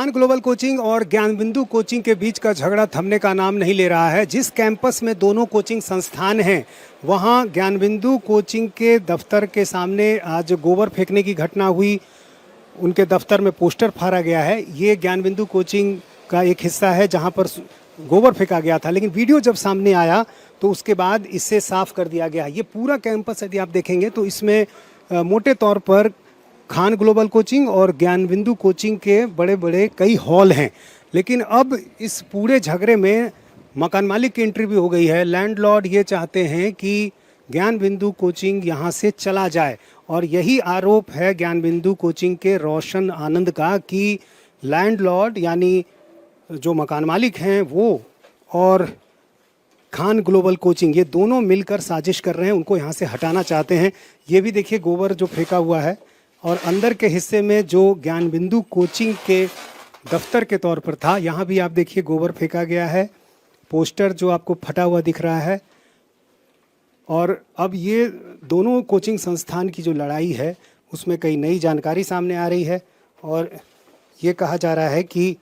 Khan global coaching और ज्ञानबिंदु coaching के बीच का झगड़ा थमने का नाम नहीं ले रहा है। जिस कैंपस में दोनों कोचिंग संस्थान हैं, वहां ज्ञानबिंदु कोचिंग के दफ्तर के सामने आज गोबर फेंकने की घटना हुई। उनके दफ्तर में पोस्टर फाड़ा गया है। ये ज्ञानबिंदु कोचिंग का एक हिस्सा है जहां पर गोबर फेंका गया था, लेकिन वीडियो जब सामने आया तो उसके बाद इससे साफ कर दिया गया। ये पूरा कैंपस यदि आप देखेंगे तो इसमें मोटे तौर पर खान ग्लोबल कोचिंग और ज्ञानबिंदु कोचिंग के बड़े बड़े कई हॉल हैं, लेकिन अब इस पूरे झगड़े में मकान मालिक की एंट्री भी हो गई है। लैंडलॉर्ड ये चाहते हैं कि ज्ञानबिंदु कोचिंग यहाँ से चला जाए और यही आरोप है ज्ञानबिंदु कोचिंग के रोशन आनंद का कि लैंडलॉर्ड यानी जो मकान मालिक हैं वो और खान ग्लोबल कोचिंग ये दोनों मिलकर साजिश कर रहे हैं, उनको यहाँ से हटाना चाहते हैं। ये भी देखिए गोबर जो फेंका हुआ है और अंदर के हिस्से में जो ज्ञानबिंदु कोचिंग के दफ्तर के तौर पर था, यहाँ भी आप देखिए गोबर फेंका गया है। पोस्टर जो आपको फटा हुआ दिख रहा है। और अब ये दोनों कोचिंग संस्थान की जो लड़ाई है उसमें कई नई जानकारी सामने आ रही है और ये कहा जा रहा है कि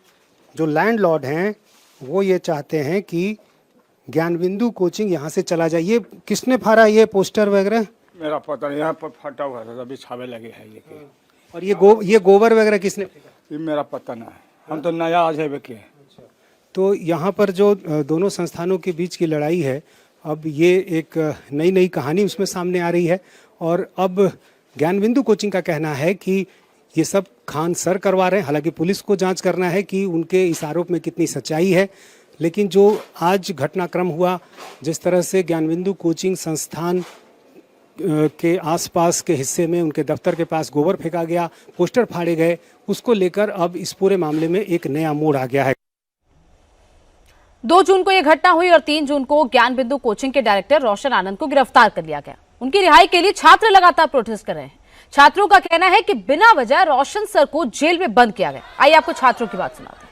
जो लैंडलॉर्ड हैं वो ये चाहते हैं कि ज्ञानबिंदु कोचिंग यहाँ से चला जाए। ये किसने फाड़ा ये पोस्टर वगैरह? मेरा पता नहीं, यहाँ पर फटा हुआ था, अभी छावे लगे हैं ये। और ये गोबर वगैरह किसने फेंका? ये मेरा पता ना है, हम तो नया आज है के। तो यहाँ पर जो दोनों संस्थानों के बीच की लड़ाई है, अब ये एक नई कहानी उसमें सामने आ रही है। और अब ज्ञानबिंदु कोचिंग का कहना है कि ये सब खान सर करवा रहे हैं। हालांकि पुलिस को जांच करना है कि उनके इस आरोप में कितनी सच्चाई है, लेकिन जो आज घटनाक्रम हुआ, जिस तरह से ज्ञानबिंदु कोचिंग संस्थान के आसपास के हिस्से में उनके दफ्तर के पास गोबर फेंका गया, पोस्टर फाड़े गए, उसको लेकर अब इस पूरे मामले में एक नया मोड़ आ गया है। 2 जून को यह घटना हुई और 3 जून को ज्ञानबिंदु कोचिंग के डायरेक्टर रोशन आनंद को गिरफ्तार कर लिया गया। उनकी रिहाई के लिए छात्र लगातार प्रोटेस्ट कर रहे हैं। छात्रों का कहना है कि बिना वजह रोशन सर को जेल में बंद किया गया। आइए आपको छात्रों की बात सुनाते हैं।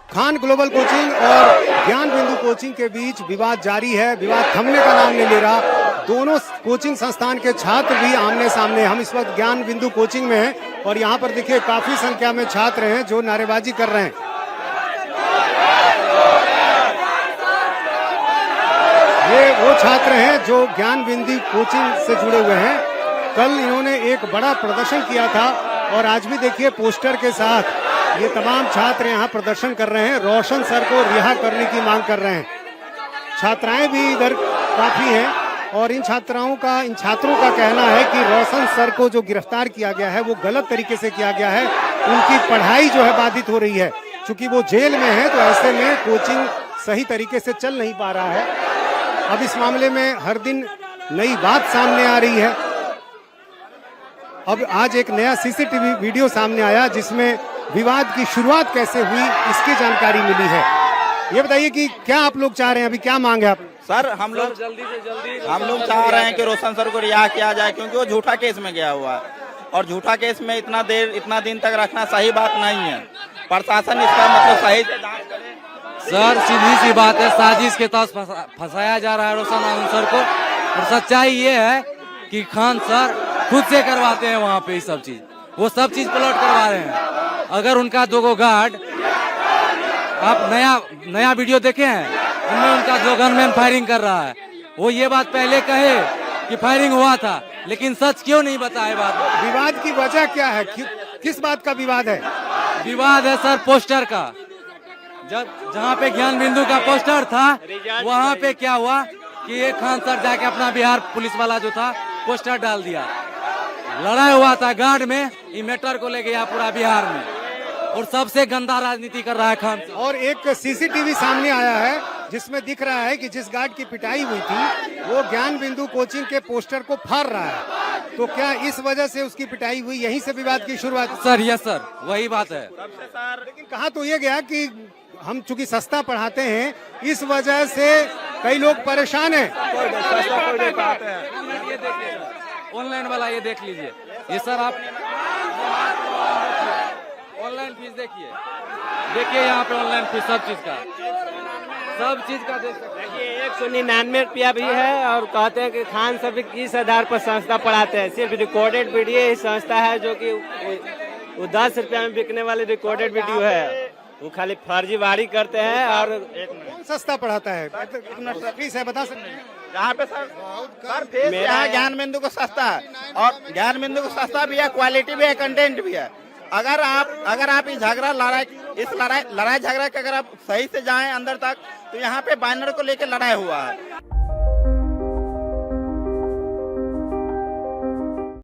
खान ग्लोबल कोचिंग और ज्ञानबिंदु कोचिंग के बीच विवाद जारी है। विवाद थमने का नाम नहीं ले रहा। दोनों कोचिंग संस्थान के छात्र भी आमने सामने। हम इस वक्त ज्ञानबिंदु कोचिंग में हैं और यहाँ पर देखिए काफी संख्या में छात्र हैं जो नारेबाजी कर रहे हैं। ये वो छात्र हैं जो ज्ञानबिंदु कोचिंग से जुड़े हुए हैं। कल इन्होंने एक बड़ा प्रदर्शन किया था और आज भी देखिए पोस्टर के साथ ये तमाम छात्र यहाँ प्रदर्शन कर रहे हैं। रोशन सर को रिहा करने की मांग कर रहे हैं। छात्राएं भी इधर काफी हैं और इन छात्रों का कहना है कि रोशन सर को जो गिरफ्तार किया गया है वो गलत तरीके से किया गया है। उनकी पढ़ाई जो है बाधित हो रही है। चूंकि वो जेल में है तो ऐसे में कोचिंग सही तरीके से चल नहीं पा रहा है। अब इस मामले में हर दिन नई बात सामने आ रही है। अब आज एक नया सीसीटीवी वीडियो सामने आया जिसमें विवाद की शुरुआत कैसे हुई इसकी जानकारी मिली है। ये बताइए कि क्या आप लोग चाह रहे हैं, अभी क्या मांग है आप? सर हम लोग जल्दी से जल्दी चाह रहे हैं कि रोशन सर को रिहा किया जाए, क्योंकि वो झूठा केस में गया हुआ है और झूठा केस में इतना दिन तक रखना सही बात नहीं है। प्रशासन इसका मतलब सही से जांच करे। सर सीधी सी बात है, साजिश के तहत फंसाया जा रहा है रोशन आनंद सर को। और सच्चाई ये है कि खान सर खुद से करवाते हैं वहाँ पे सब चीज, वो सब चीज प्लॉट करवा रहे हैं। अगर उनका 2 गार्ड, आप नया वीडियो देखे हैं, उनमें उनका 2 गनमैन फायरिंग कर रहा है। वो ये बात पहले कहे कि फायरिंग हुआ था, लेकिन सच क्यों नहीं बताए बात? विवाद की वजह क्या है? किस बात का विवाद है? विवाद है सर पोस्टर का। जहाँ पे ज्ञानबिंदु का पोस्टर था वहाँ पे क्या हुआ कि ये खान सर जाके अपना बिहार पुलिस वाला जो था पोस्टर डाल दिया। लड़ाई हुआ था गार्ड में, ये मैटर को ले गया पूरा बिहार में और सबसे गंदा राजनीति कर रहा है खान सर। और एक सीसीटीवी सामने आया है जिसमें दिख रहा है कि जिस गार्ड की पिटाई हुई थी वो ज्ञानबिंदु कोचिंग के पोस्टर को फाड़ रहा है। तो क्या इस वजह से उसकी पिटाई हुई, यहीं से विवाद की शुरुआत? सर यस सर, वही बात है। लेकिन कहा तो ये गया कि हम चूंकि सस्ता पढ़ाते हैं इस वजह से कई लोग परेशान हैं। ऑनलाइन वाला ये देख लीजिए, ये सर आप ऑनलाइन फीस देखिए यहाँ पे ऑनलाइन फीस सब चीज का देख सकते हैं। 199 रुपया भी है और कहते हैं कि खान सभी किस आधार पर संस्था पढ़ाते हैं। सिर्फ रिकॉर्डेड वीडियो ही संस्था है जो कि वो 10 रुपया में बिकने वाली रिकॉर्डेड वीडियो है। वो खाली फर्जीवाड़ी करते हैं। और कौन सस्ता पढ़ाता है? फीस है, बता सकते हैं? यहाँ पे सर फेस यहाँ ज्ञान बिंदु को सस्ता है, और ज्ञान बिंदु को सस्ता भी है, क्वालिटी भी है, कंटेंट भी है। अगर आप इस लड़ाई झगड़ा के अगर आप सही से जाएं अंदर तक, तो यहाँ पे बैनर को लेकर लड़ाई हुआ है।